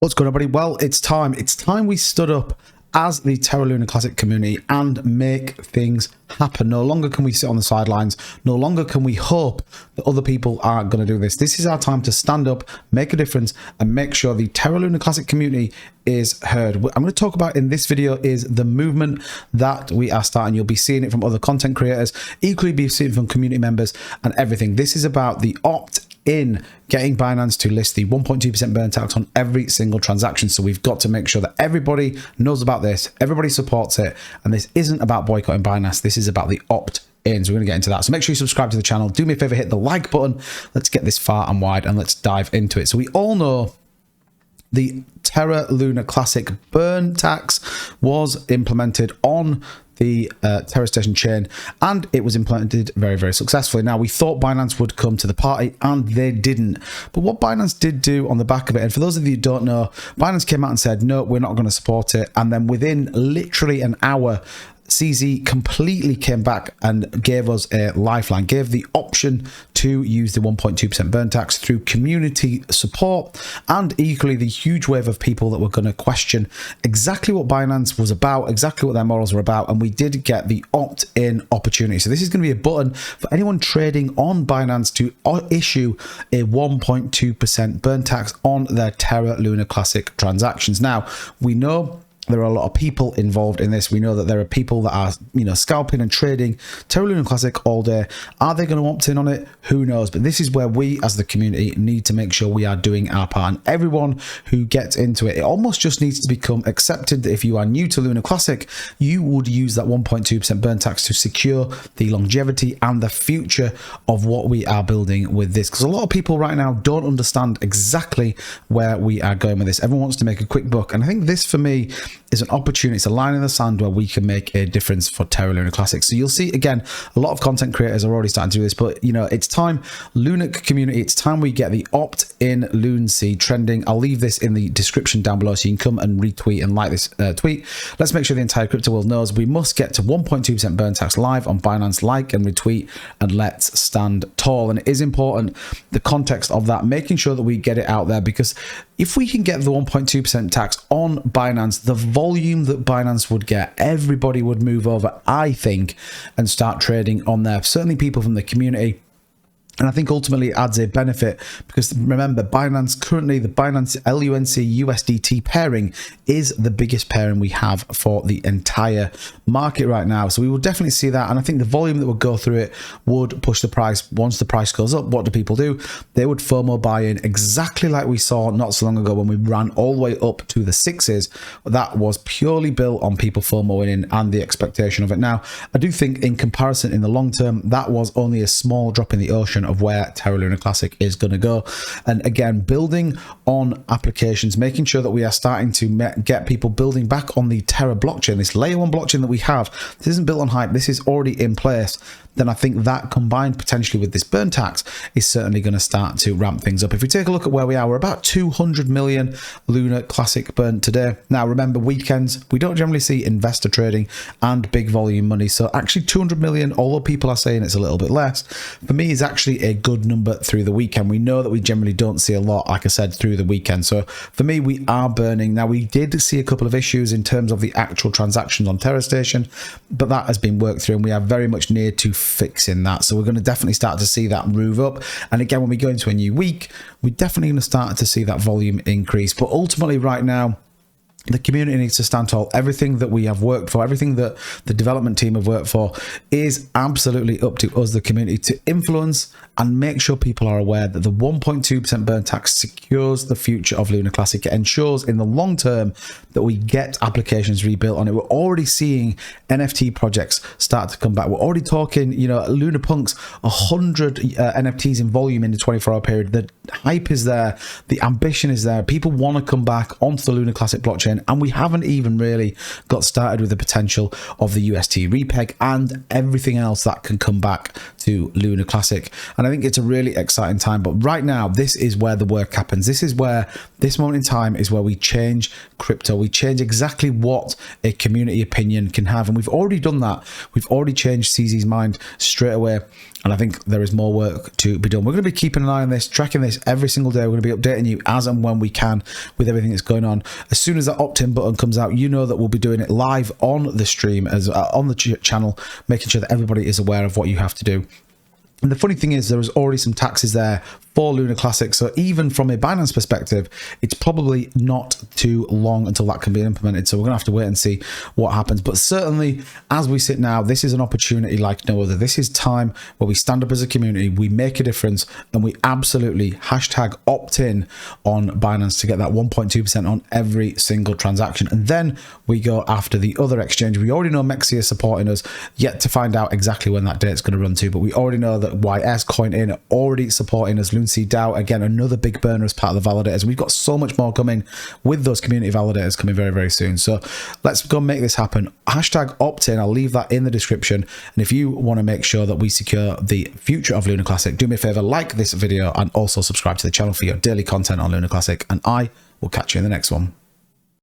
What's going on, everybody? Well, it's time. It's time we stood up as the Terra Luna Classic community and make things happen. No longer can we sit on the sidelines. No longer can we hope that other people are going to do this. This is our time to stand up, make a difference, and make sure the Terra Luna Classic community is heard. What I'm going to talk about in this video is the movement that we are starting. You'll be seeing it from other content creators, equally be seeing it from community members and everything. This is about the opt-in, getting Binance to list the 1.2% burn tax on every single transaction. So we've got to make sure that everybody knows about this, everybody supports it, and this isn't about boycotting Binance. This is about the opt-in. So we're going to get into that. So make sure you subscribe to the channel. Do me a favor, hit the like button. Let's get this far and wide and let's dive into it. So we all know the Terra Luna Classic burn tax was implemented on the Terra Station chain, and it was implemented very, very successfully. Now, we thought Binance would come to the party, and they didn't. But what Binance did do on the back of it, and for those of you who don't know, Binance came out and said, no, we're not going to support it. And then within literally an hour, CZ completely came back and gave us a lifeline, gave the option to use the 1.2% burn tax through community support, and equally the huge wave of people that were going to question exactly what Binance was about, exactly what their morals were about, and we did get the opt-in opportunity. So this is going to be a button for anyone trading on Binance to issue a 1.2% burn tax on their Terra Luna Classic transactions. Now, we know there are a lot of people involved in this. We know that there are people that are, scalping and trading Terra Luna Classic all day. Are they going to opt in on it? Who knows? But this is where we as the community need to make sure we are doing our part. And everyone who gets into it, it almost just needs to become accepted that if you are new to Luna Classic, you would use that 1.2% burn tax to secure the longevity and the future of what we are building with this. Because a lot of people right now don't understand exactly where we are going with this. Everyone wants to make a quick buck. And I think this, for me, is an opportunity. It's a line in the sand where we can make a difference for Terra Luna Classic. So you'll see, again, a lot of content creators are already starting to do this, but it's time, Luna community, it's time we get the opt-in Lunacy trending. I'll leave this in the description down below so you can come and retweet and like this tweet. Let's make sure the entire crypto world knows we must get to 1.2% burn tax live on Binance. Like and retweet, and let's stand tall. And it is important, the context of that, making sure that we get it out there, because if we can get the 1.2% tax on Binance, the volume that Binance would get, everybody would move over, I think, and start trading on there. Certainly people from the community. And I think ultimately it adds a benefit, because remember, Binance currently, the Binance LUNC USDT pairing is the biggest pairing we have for the entire market right now. So we will definitely see that. And I think the volume that would go through it would push the price. Once the price goes up, what do people do? They would FOMO buy in, exactly like we saw not so long ago when we ran all the way up to the sixes. That was purely built on people FOMOing in and the expectation of it. Now, I do think in comparison, in the long term, that was only a small drop in the ocean of where Terra Luna Classic is going to go. And again, building on applications, making sure that we are starting to get people building back on the Terra blockchain, this layer 1 blockchain that we have. This isn't built on hype, this is already in place. Then I think that combined potentially with this burn tax is certainly going to start to ramp things up. If we take a look at where we are, we're about 200 million Luna Classic burn today. Now, remember, weekends, we don't generally see investor trading and big volume money. So actually 200 million, although people are saying it's a little bit less, for me is actually a good number through the weekend. We know that we generally don't see a lot, like I said, through the weekend. So for me, we are burning. Now, we did see a couple of issues in terms of the actual transactions on Terra Station, but that has been worked through and we are very much near to fixing that. So we're going to definitely start to see that move up. And again, when we go into a new week, we're definitely going to start to see that volume increase. But ultimately right now, the community needs to stand tall. Everything that we have worked for, everything that the development team have worked for, is absolutely up to us, the community, to influence and make sure people are aware that the 1.2% burn tax secures the future of Luna Classic. It ensures in the long term that we get applications rebuilt on it. We're already seeing NFT projects start to come back. We're already talking, Luna Punk's 100 NFTs in volume in the 24-hour period. The hype is there. The ambition is there. People want to come back onto the Luna Classic blockchain. And we haven't even really got started with the potential of the UST repeg and everything else that can come back to Luna Classic. And I think it's a really exciting time. But right now, this is where the work happens. This is where, this moment in time is where we change crypto. We change exactly what a community opinion can have. And we've already done that. We've already changed CZ's mind straight away. And I think there is more work to be done. We're going to be keeping an eye on this, tracking this every single day. We're going to be updating you as and when we can with everything that's going on. As soon as that opt-in button comes out, you know that we'll be doing it live on the stream, as on the channel, making sure that everybody is aware of what you have to do. And the funny thing is, there is already some taxes there for Lunar Classic. So even from a Binance perspective, it's probably not too long until that can be implemented. So we're going to have to wait and see what happens. But certainly, as we sit now, this is an opportunity like no other. This is time where we stand up as a community, we make a difference, and we absolutely hashtag opt-in on Binance to get that 1.2% on every single transaction. And then we go after the other exchange. We already know Mexi is supporting us, yet to find out exactly when that date's going to run to. But we already know that YS, CoinIn are already supporting us. Loonsea DAO, again, another big burner as part of the validators. We've got so much more coming with those community validators coming very, very soon. So let's go make this happen. Hashtag opt-in. I'll leave that in the description. And if you want to make sure that we secure the future of Lunar Classic, do me a favor, like this video and also subscribe to the channel for your daily content on Lunar Classic. And I will catch you in the next one.